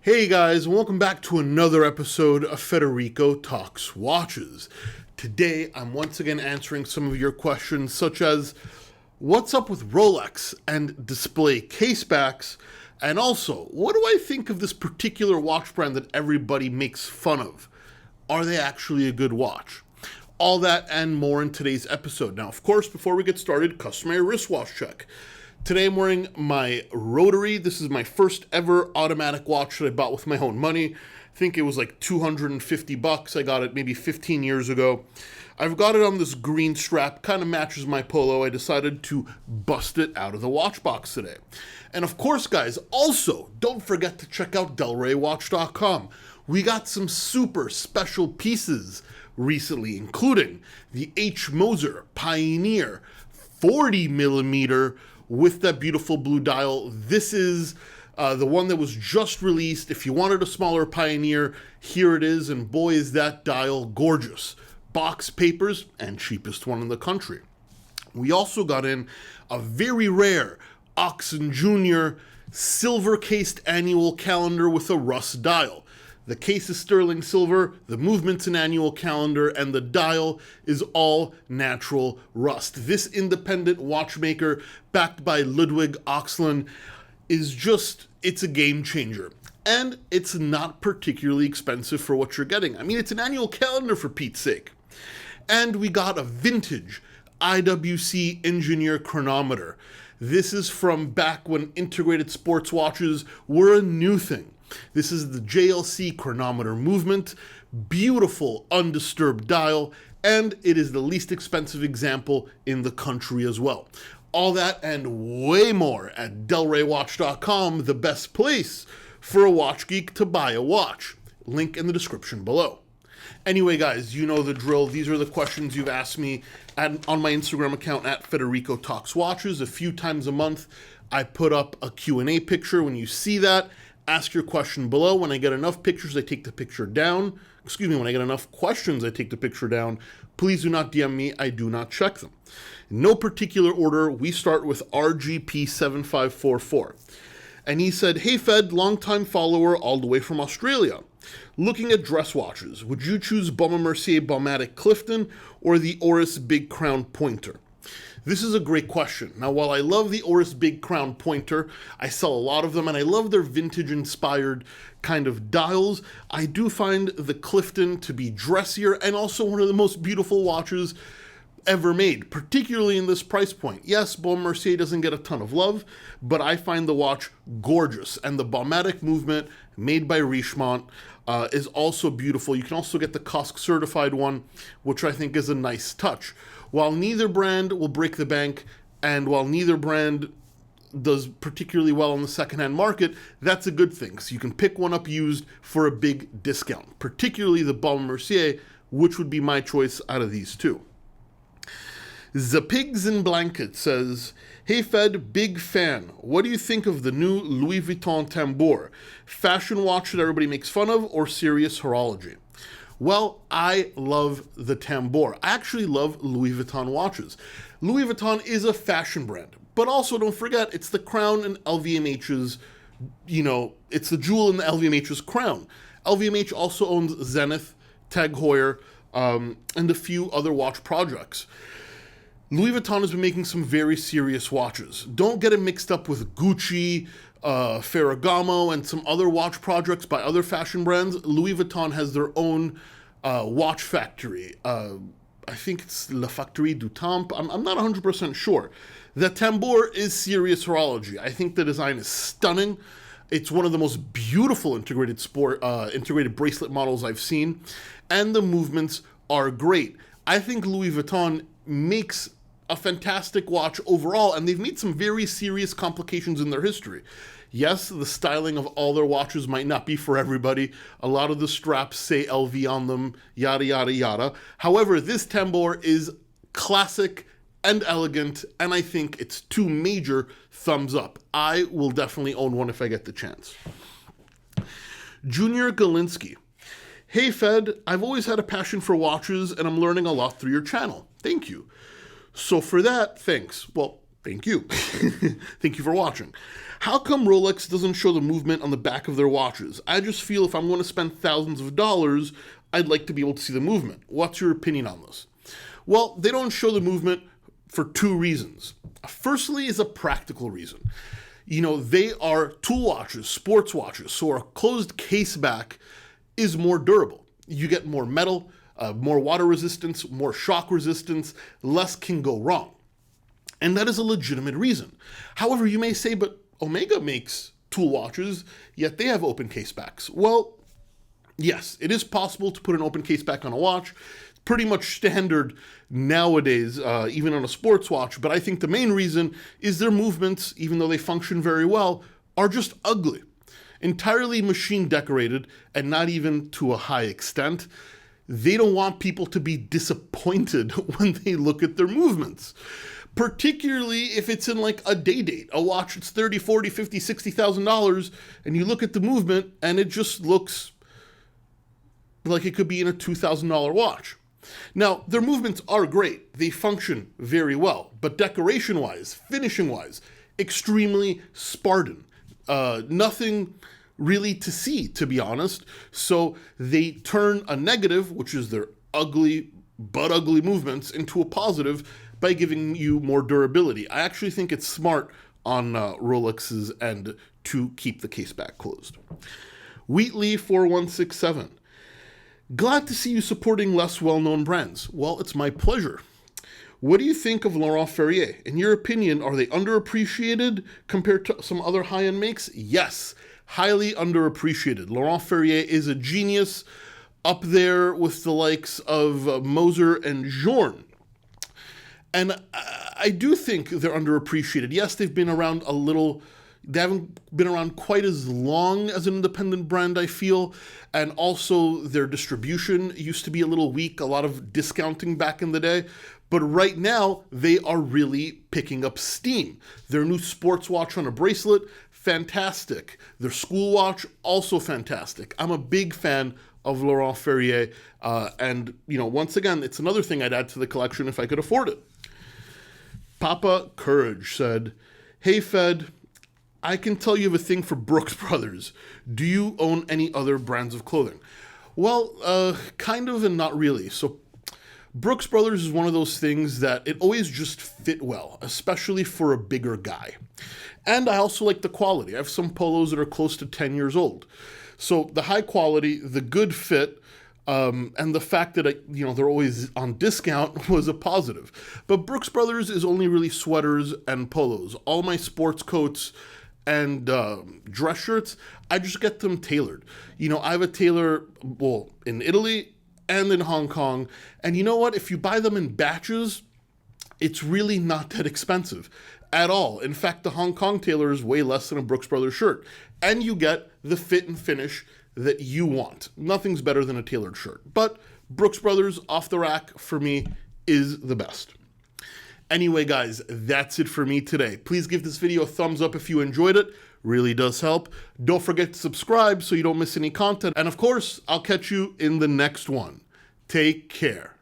Hey guys, welcome back to another episode of Federico Talks Watches. Today, I'm once again answering some of your questions, such as what's up with Rolex and display casebacks, and also, what do I think of this particular watch brand that everybody makes fun of? Are they actually a good watch? All that and more in today's episode. Now, of course, before we get started, customary wristwatch check. Today I'm wearing my rotary. This is my first ever automatic watch that I bought with my own money. I think it was like $250. I got it maybe 15 years ago. I've got it on this green strap, kind of matches my polo. I decided to bust it out of the watch box today. And of course, guys, also don't forget to check out DelrayWatchcom. We got some super special pieces recently, including the H. Moser Pioneer 40 millimeter with that beautiful blue dial. This is the one that was just released. If you wanted a smaller Pioneer, here it is, and boy is that dial gorgeous. Box papers, and cheapest one in the country. We also got in a very rare Oxen Jr. silver-cased annual calendar with a rust dial. The case is sterling silver, the movement's an annual calendar, and the dial is all natural rust. This independent watchmaker, backed by Ludwig Oxlin, it's a game changer. And it's not particularly expensive for what you're getting. I mean, it's an annual calendar for Pete's sake. And we got a vintage IWC Engineer chronometer. This is from back when integrated sports watches were a new thing. This is the JLC chronometer movement, beautiful undisturbed dial, and it is the least expensive example in the country as well. All that and way more at DelrayWatch.com, the best place for a watch geek to buy a watch. Link in the description below. Anyway, guys, you know the drill. These are the questions you've asked me on my Instagram account at Federico Talks Watches. A few times a month, I put up a Q&A picture. When you see that, ask your question below. When I get enough pictures, I take the picture down. When I get enough questions, I take the picture down. Please do not DM me. I do not check them. In no particular order, we start with RGP7544. And he said, "Hey Fed, longtime follower all the way from Australia. Looking at dress watches, would you choose Baume & Mercier Baumatic Clifton or the Oris Big Crown Pointer?" This is a great question. Now, while I love the Oris Big Crown Pointer, I sell a lot of them, and I love their vintage-inspired kind of dials, I do find the Clifton to be dressier and also one of the most beautiful watches ever made, particularly in this price point. Yes, Baume & Mercier doesn't get a ton of love, but I find the watch gorgeous, and the Baumatic movement made by Richemont is also beautiful. You can also get the COSC certified one, which I think is a nice touch. While neither brand will break the bank, and while neither brand does particularly well on the secondhand market, that's a good thing. So you can pick one up used for a big discount, particularly the Baume & Mercier, which would be my choice out of these two. The Pigs in Blanket says, "Hey Fed, big fan. What do you think of the new Louis Vuitton tambour? Fashion watch that everybody makes fun of, or serious horology?" Well, I love the tambour. I actually love Louis Vuitton watches. Louis Vuitton is a fashion brand, but also don't forget, it's the crown in LVMH's, it's the jewel in the LVMH's crown. LVMH also owns Zenith, Tag Heuer, and a few other watch projects. Louis Vuitton has been making some very serious watches. Don't get it mixed up with Gucci, Ferragamo, and some other watch projects by other fashion brands. Louis Vuitton has their own watch factory. I think it's La Factory du Temps. I'm not 100% sure. The tambour is serious horology. I think the design is stunning. It's one of the most beautiful integrated bracelet models I've seen, and the movements are great. I think Louis Vuitton makes a fantastic watch overall, and they've made some very serious complications in their history. Yes, the styling of all their watches might not be for everybody. A lot of the straps say LV on them, yada, yada, yada. However, this tambour is classic and elegant, and I think it's two major thumbs up. I will definitely own one if I get the chance. Junior Galinsky. "Hey Fed, I've always had a passion for watches, and I'm learning a lot through your channel. Thank you." So for that, thank you. Thank you for watching. How come Rolex doesn't show the movement on the back of their watches? I just feel if I'm going to spend thousands of dollars, I'd like to be able to see the movement. What's your opinion on this? Well, they don't show the movement for two reasons. Firstly is a practical reason. They are tool watches, sports watches, so a closed case back is more durable. You get more metal, more water resistance, more shock resistance, less can go wrong. And that is a legitimate reason. However, you may say, but Omega makes tool watches, yet they have open case backs. Well, yes, it is possible to put an open case back on a watch. It's pretty much standard nowadays, even on a sports watch. But I think the main reason is their movements, even though they function very well, are just ugly. Entirely machine decorated, and not even to a high extent. They don't want people to be disappointed when they look at their movements. Particularly if it's in like a day date, a watch that's $30, $40, $50, $60,000, and you look at the movement and it just looks like it could be in a $2,000 watch. Now, their movements are great. They function very well, but decoration-wise, finishing-wise, extremely Spartan. Nothing really to see, to be honest. So they turn a negative, which is their ugly, but ugly movements, into a positive by giving you more durability. I actually think it's smart on Rolex's end to keep the case back closed. Wheatley 4167. Glad to see you supporting less well-known brands. Well, it's my pleasure. What do you think of Laurent Ferrier? In your opinion, are they underappreciated compared to some other high-end makes? Yes, highly underappreciated. Laurent Ferrier is a genius, up there with the likes of Moser and Journe. And I do think they're underappreciated. Yes, they've been around a little. They haven't been around quite as long as an independent brand, I feel. And also their distribution used to be a little weak, a lot of discounting back in the day. But right now, they are really picking up steam. Their new sports watch on a bracelet, fantastic. Their school watch, also fantastic. I'm a big fan of Laurent Ferrier. And, once again, it's another thing I'd add to the collection if I could afford it. Papa Courage said, "Hey, Fed, I can tell you have a thing for Brooks Brothers. Do you own any other brands of clothing?" Well, kind of and not really. So Brooks Brothers is one of those things that it always just fit well, especially for a bigger guy. And I also like the quality. I have some polos that are close to 10 years old. So the high quality, the good fit, and the fact that they're always on discount was a positive. But Brooks Brothers is only really sweaters and polos. All my sports coats and dress shirts, I just get them tailored. I have a tailor, in Italy and in Hong Kong. And you know what? If you buy them in batches, it's really not that expensive at all. In fact, the Hong Kong tailor is way less than a Brooks Brothers shirt. And you get the fit and finish that you want. Nothing's better than a tailored shirt. But Brooks Brothers off the rack for me is the best. Anyway, guys, that's it for me today. Please give this video a thumbs up if you enjoyed it. Really does help. Don't forget to subscribe so you don't miss any content. And of course, I'll catch you in the next one. Take care.